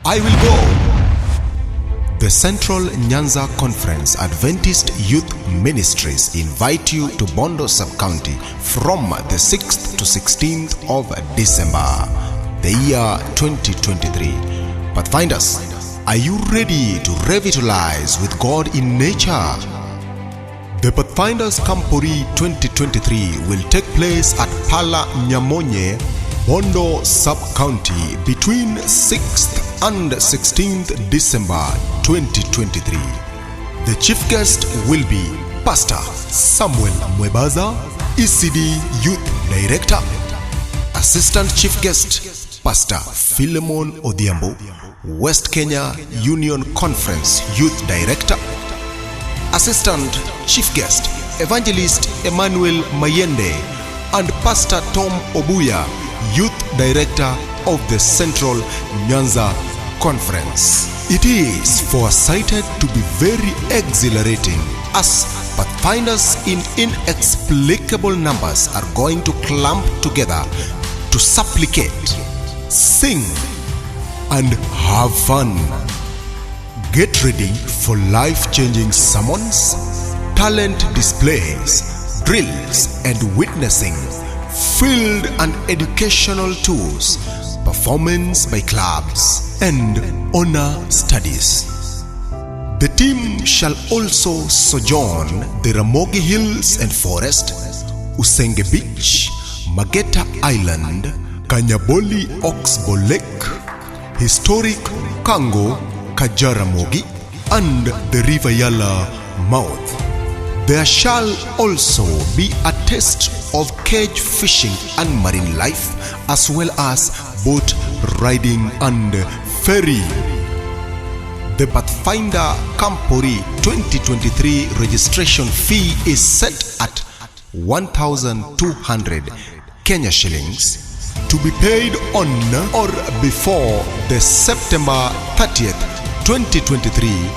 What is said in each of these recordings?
I will go. The Central Nyanza Conference Adventist Youth Ministries invite you to Bondo Sub-County from the 6th to 16th of December, the year 2023. Pathfinders, are you ready to revitalize with God in nature? The Pathfinders Camporee 2023 will take place at Pala Nyamonye, Bondo Sub-County between 6th and 16th December 2023. The chief guest will be Pastor Samuel Mwebaza, ECD Youth Director. Assistant Chief Guest, Pastor Philemon Odhiambo, West Kenya Union Conference Youth Director. Assistant Chief Guest, Evangelist Emmanuel Mayende and Pastor Tom Obuya, Youth Director of the Central Nyanza Conference. It is foresighted to be very exhilarating as Pathfinders in inexplicable numbers are going to clump together to supplicate, sing, and have fun. Get ready for life-changing sermons, talent displays, drills and witnessing, field and educational tours, performance by clubs, and honor studies. The team shall also sojourn the Ramogi Hills and Forest, Usenge Beach, Mageta Island, Kanyaboli Oxbow Lake, historic Kango, Kajaramogi, and the River Yala mouth. There shall also be a taste of cage fishing and marine life, as well as boat riding and ferry. The Pathfinder Camporee 2023 registration fee is set at 1,200 Kenya shillings to be paid on or before the September 30th, 2023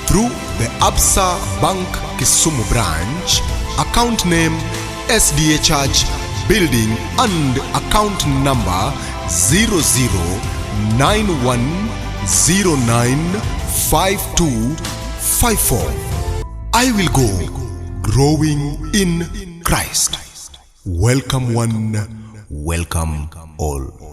through the Absa Bank Kisumu branch, account name SDA Church Building and account number 0091095254. I will go growing in Christ. Welcome one, welcome all.